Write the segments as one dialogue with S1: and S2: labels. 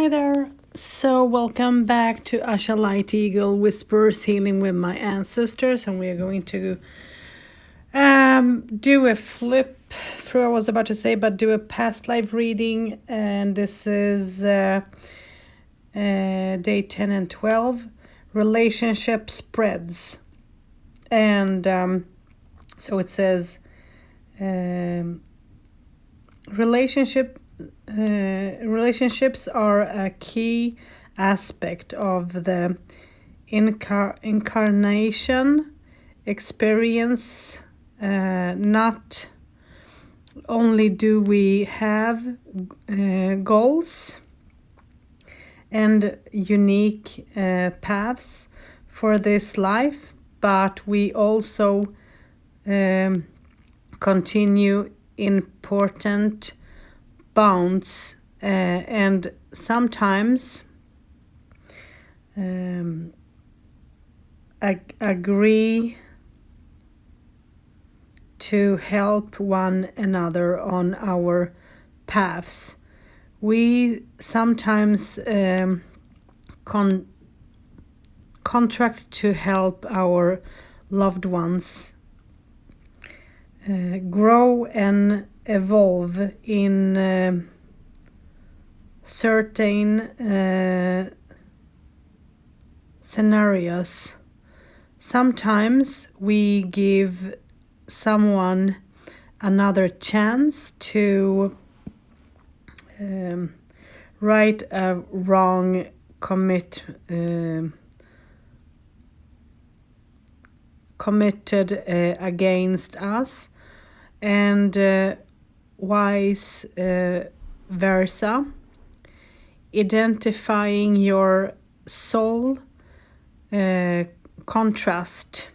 S1: Hi there. So, welcome back to Asha Light Eagle Whispers Healing with my ancestors, and we are going to do a flip through. I was about to say, but do a past life reading, and this is day 10 and 12 relationship spreads, and so it says relationships are a key aspect of the incarnation experience. Not only do we have goals and unique paths for this life, but we also continue important bounds and sometimes agree to help one another on our paths. We sometimes contract to help our loved ones grow and evolve in certain scenarios. Sometimes we give someone another chance to right a wrong committed against us, and vice versa. Identifying your soul contrast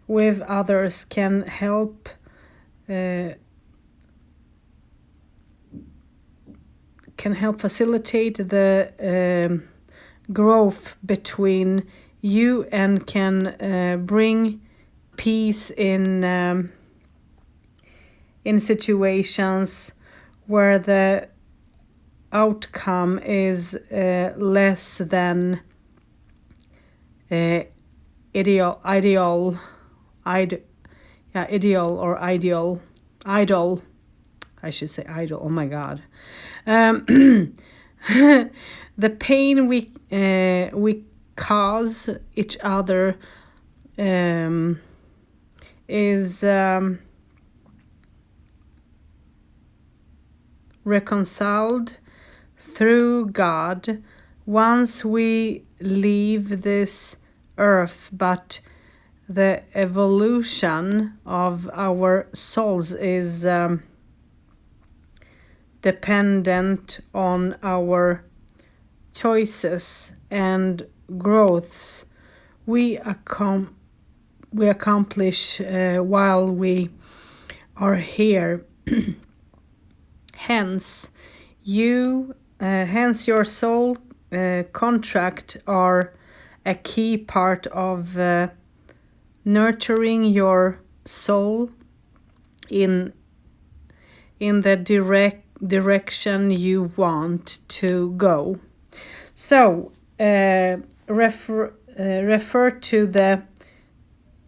S1: with others can help facilitate the growth between you and can bring peace in situations where the outcome is less than ideal, I should say idol. Oh my God. The pain we cause each other is reconciled through God once we leave this earth, but the evolution of our souls is dependent on our choices and growths we accomplish while we are here. Hence your soul contract are a key part of nurturing your soul in the direction you want to go. So refer to the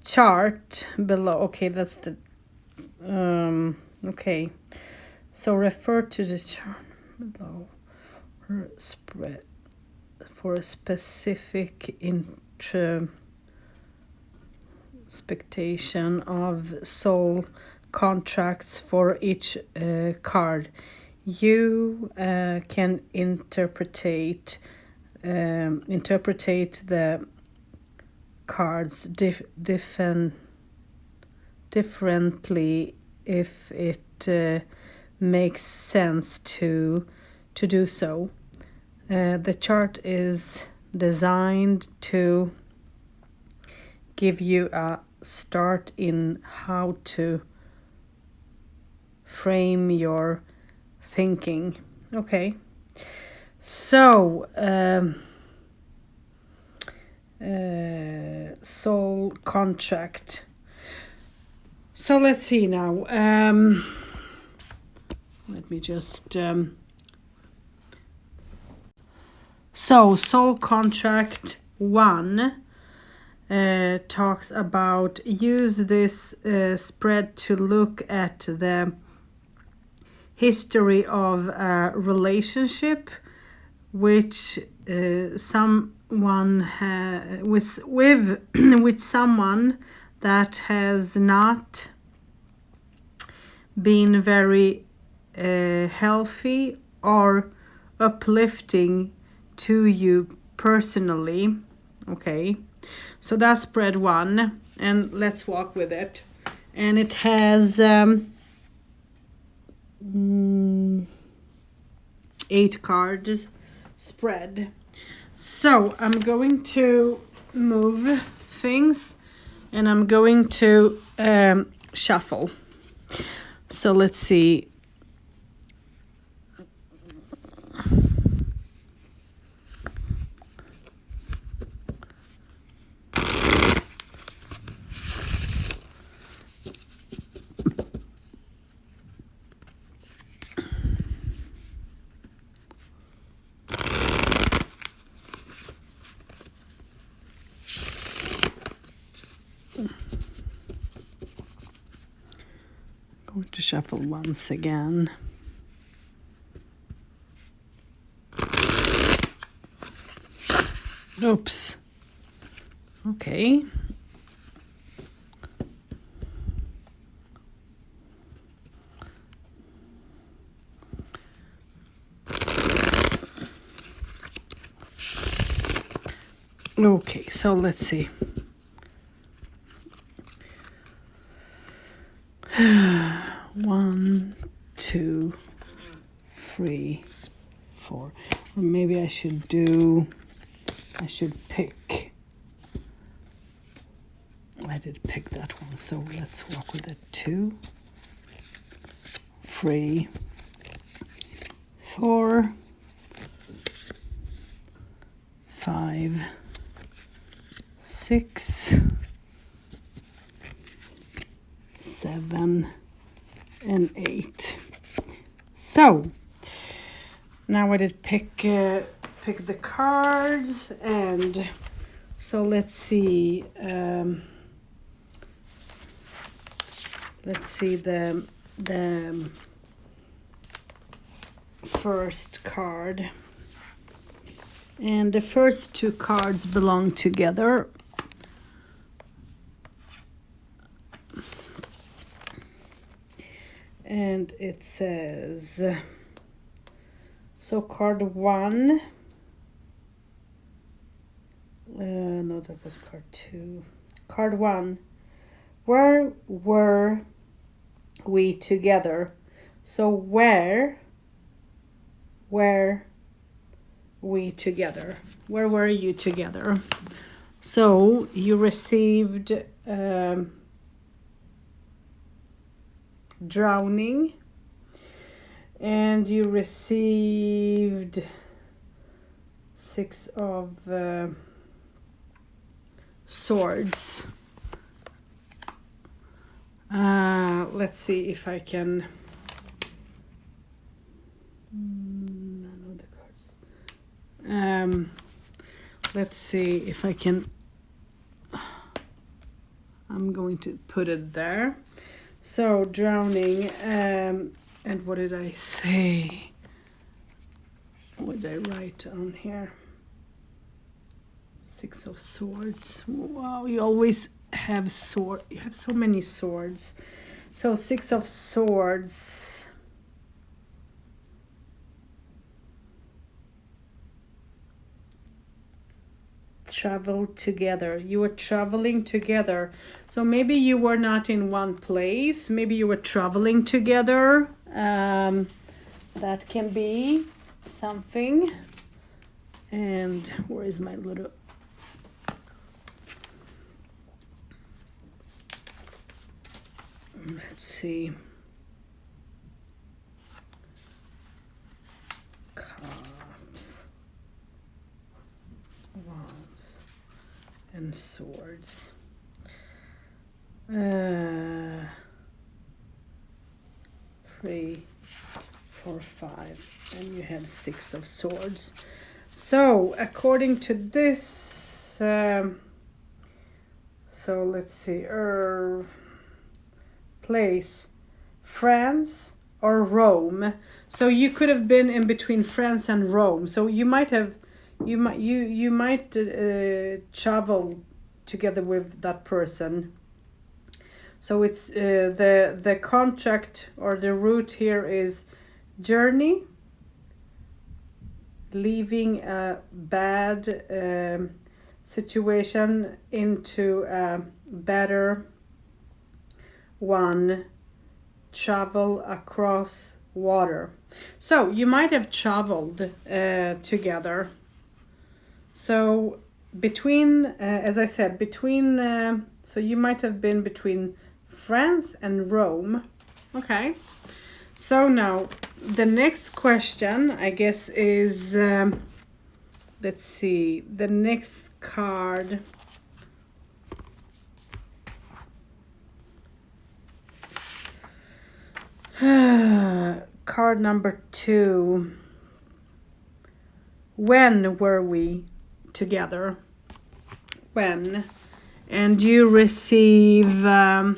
S1: chart below. Okay, that's the okay. So refer to the chart below for a specific expectation of soul contracts for each card. You can interpret the cards differently if it makes sense to do so. The chart is designed to give you a start in how to frame your thinking. Okay, so soul contract. So let's see now. Let me just So soul contract 1 talks about use this spread to look at the history of a relationship which someone with with someone that has not been very healthy or uplifting to you personally. Okay, so that's spread 1, and let's walk with it. And it has 8 cards spread. So I'm going to move things and I'm going to shuffle. So let's see. Going to shuffle once again. Oops. Okay. Okay, so let's see. 1, 2, 3, 4. Or maybe I should pick. I did pick that one, so let's walk with it. 2, 3, 4, 5, 6, 7, and 8. So now I did pick the cards, and so let's see. Let's see the first card, and the first 2 cards belong together. And it says, so card 1, no, that was card 2. Card 1, where were we together? So where were we together? Where were you together? So you received drowning, and you received 6 of swords. Let's see if I can. None of the cards. Let's see if I can. I'm going to put it there. So drowning, and what did I say? What did I write on here? 6 of swords. Wow, you always have sword. You have so many swords. So 6 of swords. Travel together. You were traveling together. So maybe you were not in one place. Maybe you were traveling together. That can be something. And where is my little... Let's see. Cups. Wands. And swords. 3, 4, 5. And you had 6 of swords. So according to this, so let's see, place, France or Rome. So you could have been in between France and Rome. So you might travel together with that person. So it's the contract or the route here is journey, leaving a bad situation into a better one, travel across water. So you might have traveled together. So between, as I said, between, so you might have been between France and Rome. Okay. So now the next question, I guess, is, let's see, the next card. Card number 2. When were we together? When? And you receive the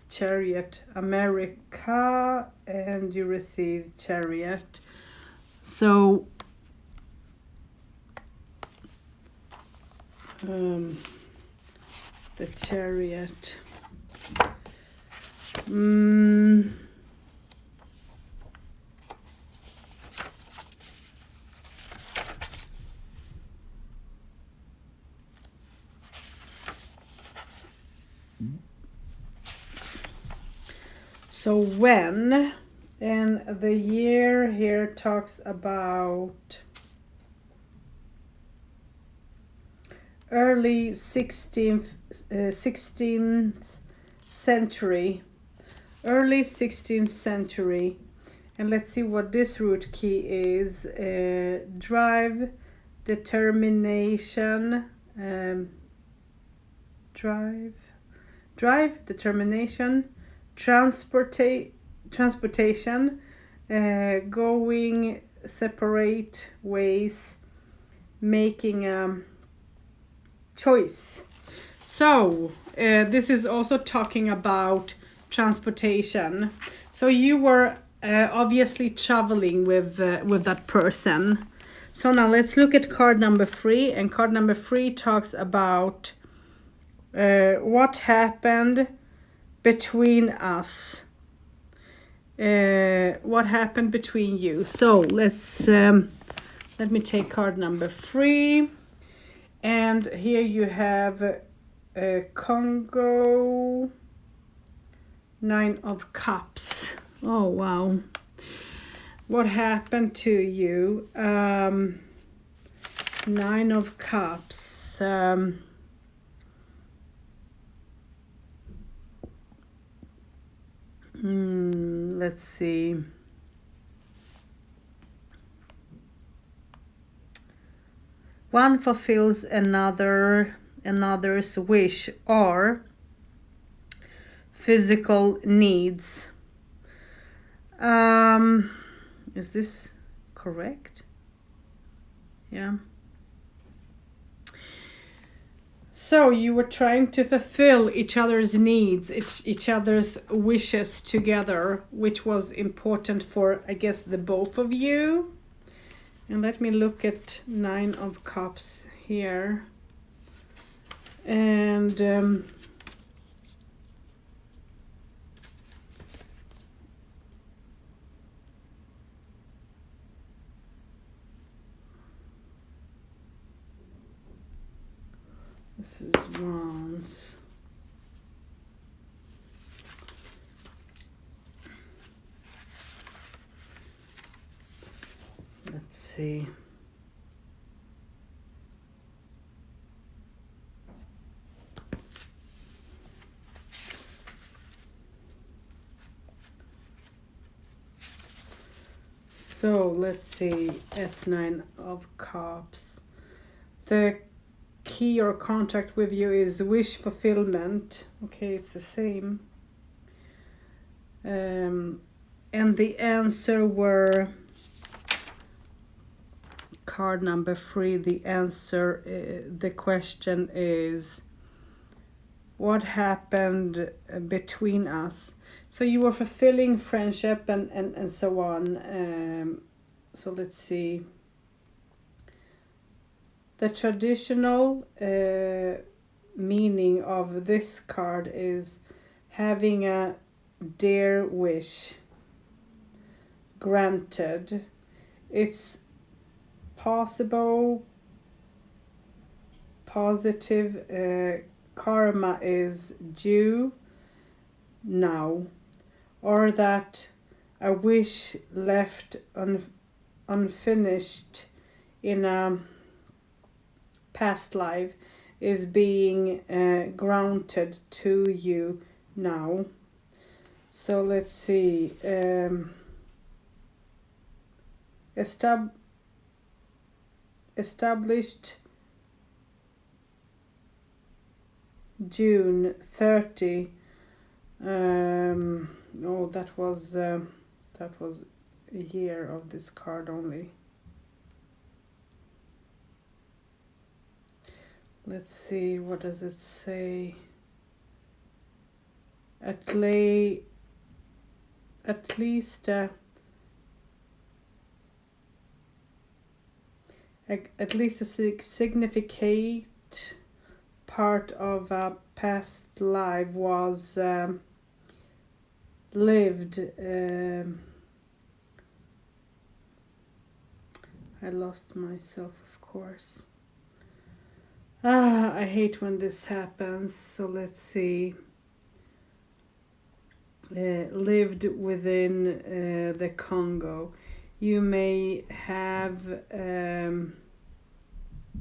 S1: Chariot, America, and you receive Chariot. So the Chariot. So when, and the year here talks about early 16th century, early 16th century. And let's see what this root key is. Drive, determination, drive, determination, transportation, going separate ways, making a choice. So this is also talking about transportation. So you were obviously traveling with that person. So now let's look at card number 3, and card number 3 talks about what happened between us. What happened between you? So let's let me take card number 3, and here you have Congo, 9 of Cups. Oh wow, what happened to you? 9 of Cups. Let's see. One fulfills another's wish or physical needs. Is this correct? Yeah. So you were trying to fulfill each other's needs, each other's wishes together, which was important for, I guess, the both of you. And let me look at 9 of Cups here. And this is Wands. Let's see. So let's see, at 9 of Cups. The key or contact with you is wish fulfillment. Okay, it's the same. And the answer were card number 3. The answer, the question is, what happened between us? So you were fulfilling friendship and so on. So let's see. The traditional meaning of this card is having a dear wish granted. It's possible, positive karma is due now, or that a wish left unfinished in a past life is being granted to you now. So let's see. Established June 30. Oh, that was a year of this card only. Let's see, what does it say? At least a significant part of a past life was lived. I lost myself, of course. I hate when this happens. So let's see. Lived within the Congo. You may have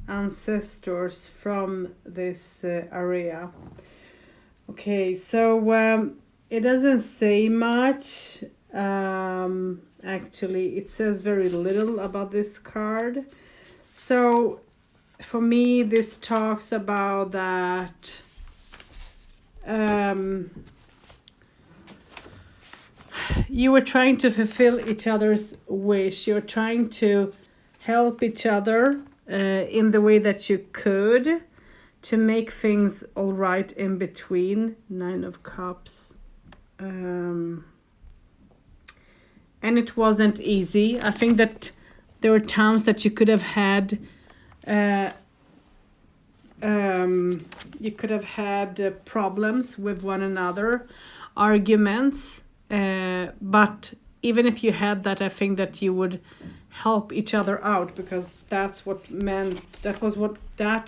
S1: ancestors from this area. Okay, so it doesn't say much. Actually, it says very little about this card. So for me, this talks about that you were trying to fulfill each other's wish. You're trying to help each other in the way that you could to make things all right in between. 9 of Cups. And it wasn't easy. I think that there were times that you could have had problems with one another, arguments, but even if you had that, I think that you would help each other out, because that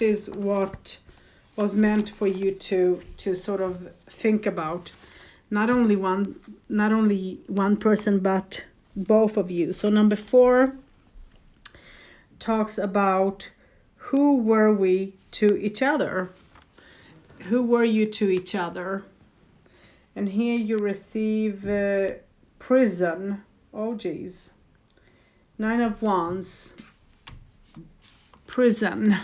S1: is what was meant for you to sort of think about, not only one person, but both of you. So number 4 talks about who were we to each other. Who were you to each other? And here you receive prison. Oh geez. 9 of Wands. Prison.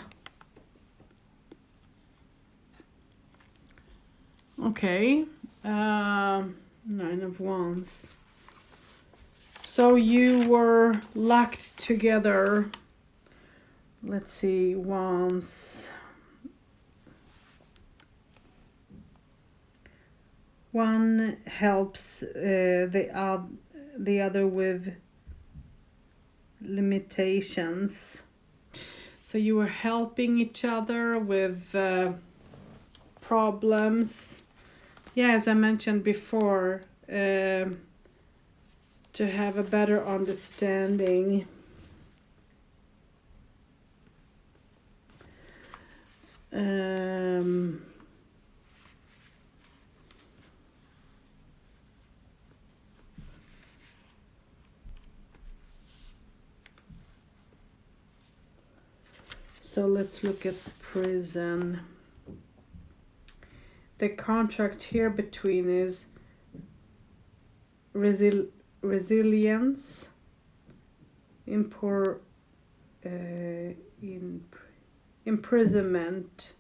S1: Okay. 9 of Wands. So you were locked together. Let's see, Wands. One helps the other with limitations. So you were helping each other with problems. Yeah, as I mentioned before, to have a better understanding. So let's look at prison. The contract here between is resilience, imprisonment,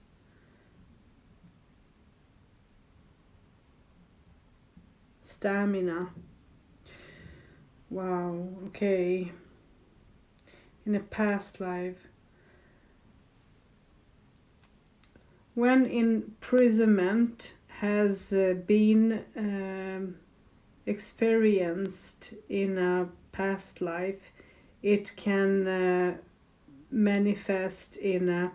S1: stamina. Wow, okay. In a past life. When imprisonment has been experienced in a past life, it can manifest in a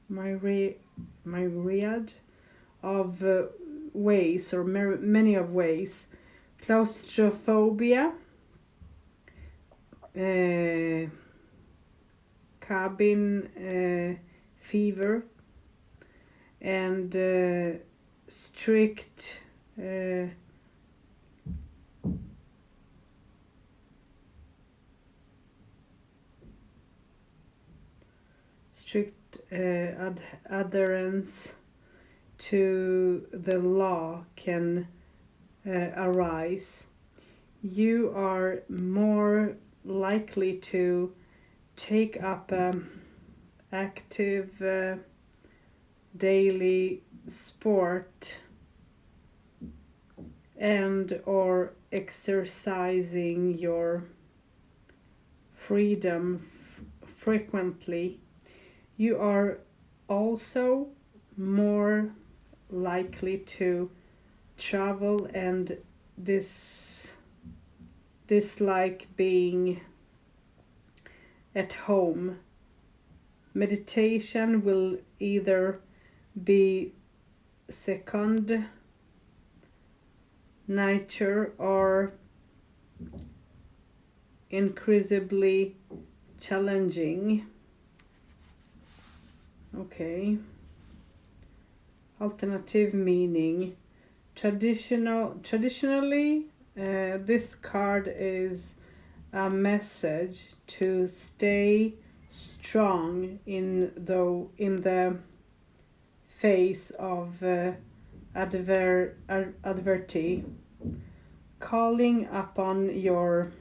S1: myriad of ways, or many of ways. Claustrophobia, cabin fever, and strict adherence to the law can arise. You are more likely to take up active daily sport and or exercising your freedom frequently. You are also more likely to travel and dislike being at home. Meditation will either be second nature or increasingly challenging. Okay. Alternative meaning. Traditionally, this card is a message to stay strong in the face of adversity, calling upon your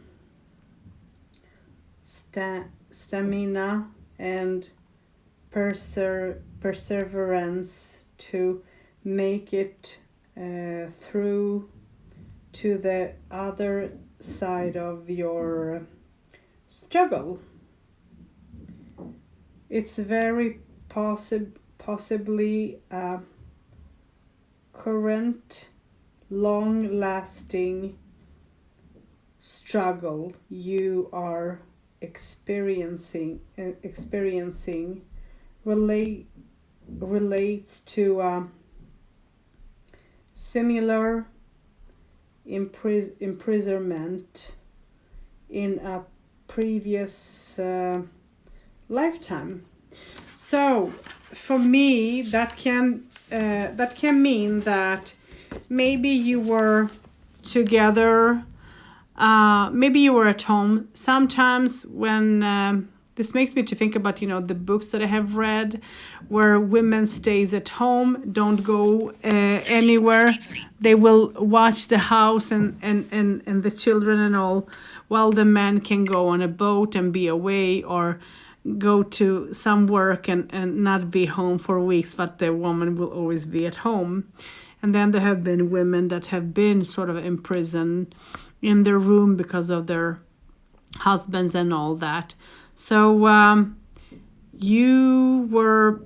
S1: stamina and perseverance to make it through to the other side of your struggle. It's very possibly a current, long-lasting struggle you are experiencing relates to a similar imprisonment in a previous lifetime. So for me, that can mean that maybe you were together, maybe you were at home. Sometimes when this makes me to think about, the books that I have read where women stays at home, don't go anywhere. They will watch the house and the children and all, while the man can go on a boat and be away, or go to some work and not be home for weeks, but the woman will always be at home. And then there have been women that have been sort of imprisoned in their room because of their husbands and all that. So you were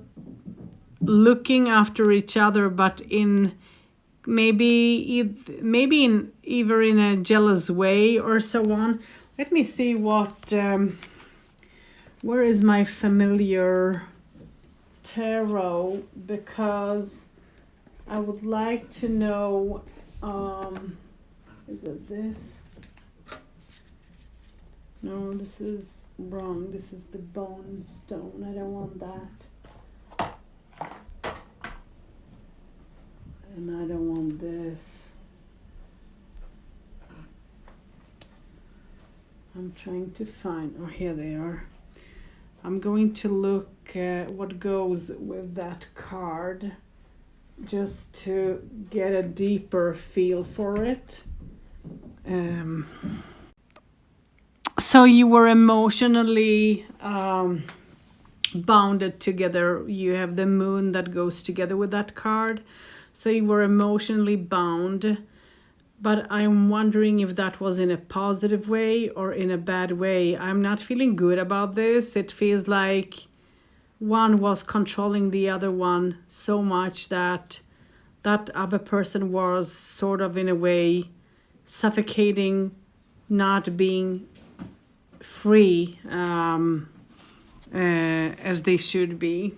S1: looking after each other, but in maybe in either in a jealous way or so on. Let me see what where is my familiar tarot, because I would like to know, is it this? No, this is wrong. This is the bone stone. I don't want that. And I don't want this. I'm trying to find, oh, here they are. I'm going to look at what goes with that card, just to get a deeper feel for it. So you were emotionally bounded together. You have the moon that goes together with that card. So you were emotionally bound. But I'm wondering if that was in a positive way or in a bad way. I'm not feeling good about this. It feels like one was controlling the other one so much that that other person was sort of in a way suffocating, not being free as they should be.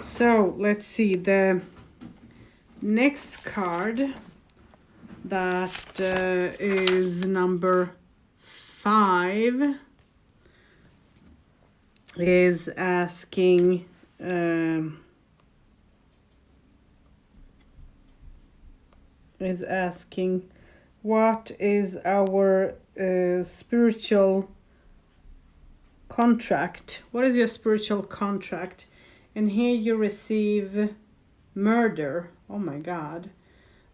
S1: So let's see, the next card that is number 5 is asking what is our spiritual contract? What is your spiritual contract? And here you receive murder. Oh my God.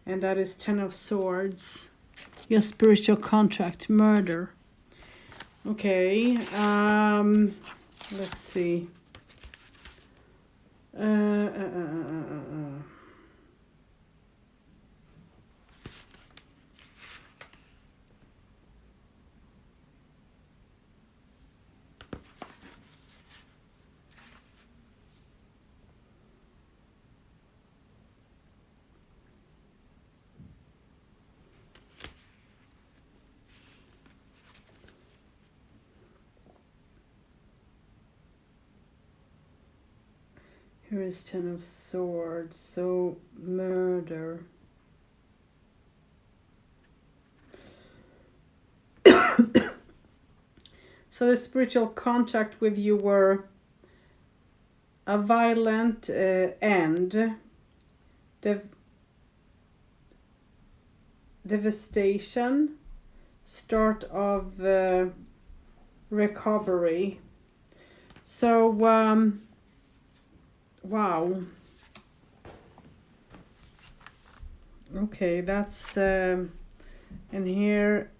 S1: And that is 10 of Swords. Your spiritual contract, murder. Okay, let's see. Here is 10 of Swords, so murder. So the spiritual contract with you were a violent end, devastation, start of recovery. So, wow. Okay, that's, and here,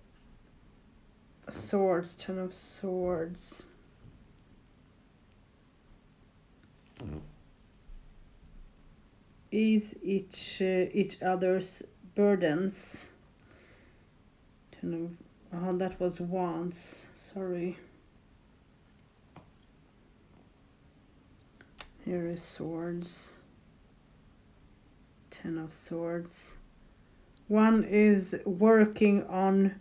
S1: Swords, 10 of Swords. Ease each other's burdens. 10 of, oh, that was Wands, sorry. Here is Swords. 10 of Swords. One is working on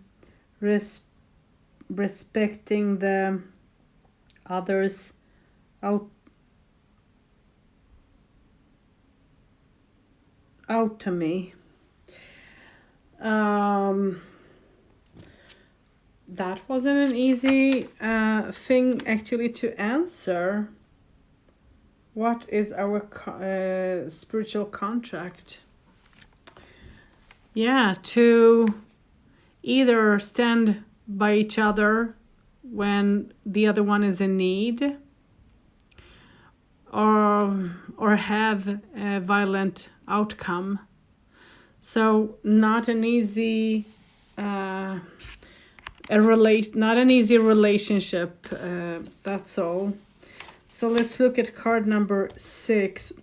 S1: respecting the others' autonomy. That wasn't an easy thing actually to answer. What is our spiritual contract? Yeah, to either stand by each other when the other one is in need, or have a violent outcome. So not an easy not an easy relationship, that's all. So let's look at card number 6.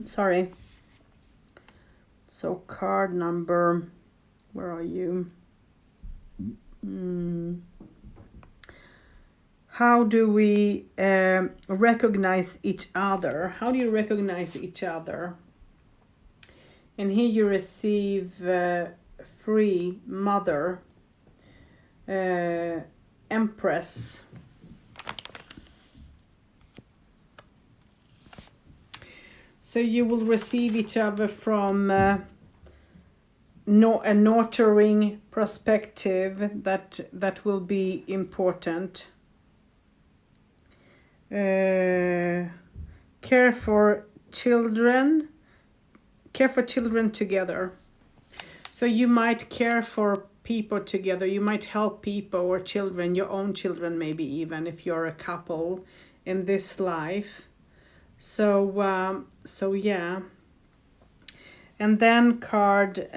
S1: Sorry. So card number, where are you? How do we recognize each other? How do you recognize each other? And here you receive free, mother, Empress. So you will receive each other from a nurturing perspective that will be important. Care for children together. So you might care for people together. You might help people or children, your own children maybe, even if you're a couple in this life. So yeah. And then card,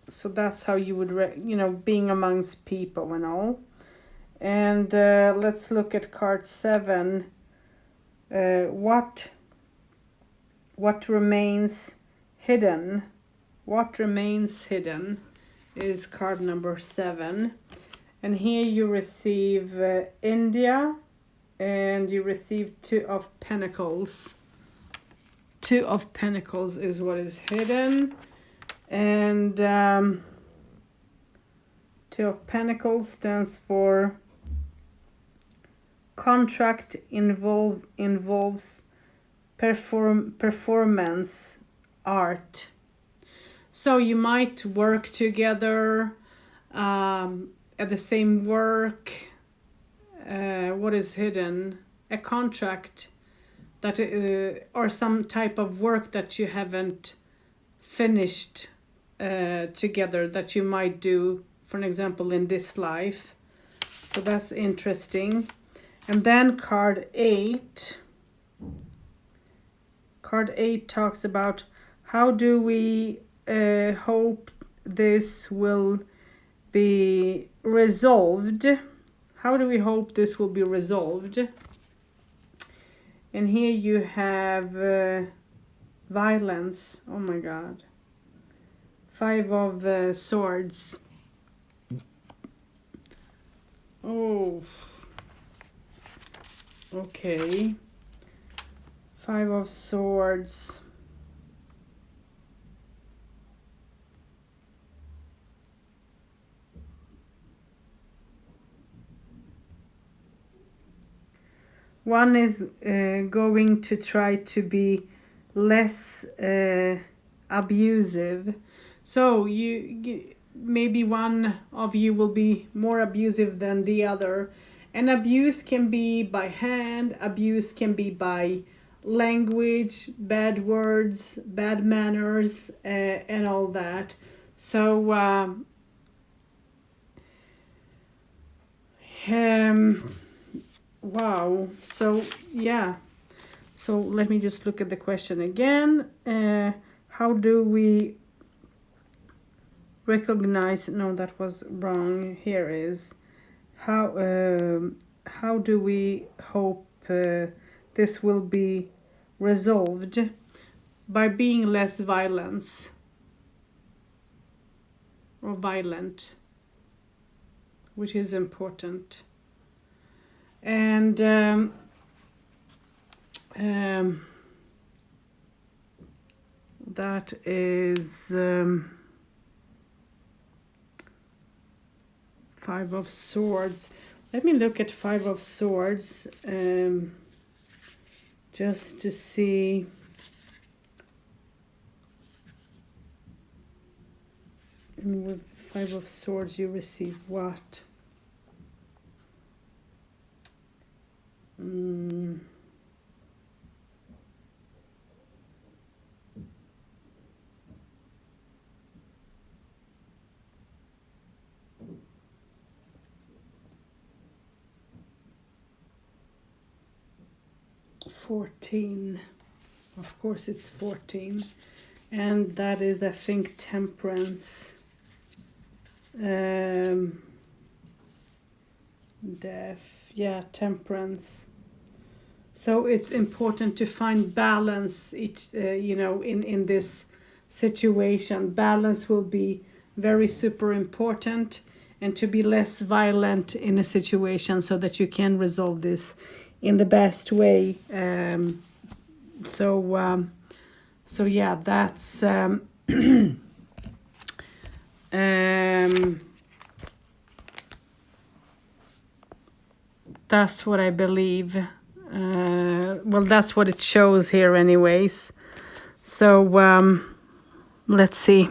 S1: so that's how you would being amongst people and all. And let's look at card 7. What remains hidden? What remains hidden is card number 7. And here you receive India, and you receive 2 of Pentacles. 2 of Pentacles is what is hidden. And 2 of Pentacles stands for contract involves performance art. So you might work together at the same work. What is hidden? A contract that or some type of work that you haven't finished together that you might do, for an example, in this life. So that's interesting. And then card 8. Card 8 talks about how do we hope this will be resolved. How do we hope this will be resolved? And here you have violence. Oh my God. 5 of Swords. Oh. Okay. 5 of Swords. One is going to try to be less abusive. So you maybe one of you will be more abusive than the other. And abuse can be by hand, abuse can be by language, bad words, bad manners, and all that. So wow. So yeah. So let me just look at the question again. How do we recognize? No, that was wrong. Here is how do we hope this will be resolved? By being less violent. Which is important. And that is 5 of Swords. Let me look at 5 of Swords just to see. And with 5 of Swords you receive what? $14. Of course it's 14. And that is, I think, Temperance. Death. Yeah, Temperance. So it's important to find balance in this situation. Balance will be very super important, and to be less violent in a situation so that you can resolve this in the best way. So yeah, that's that's what I believe. Well, that's what it shows here anyways. So let's see.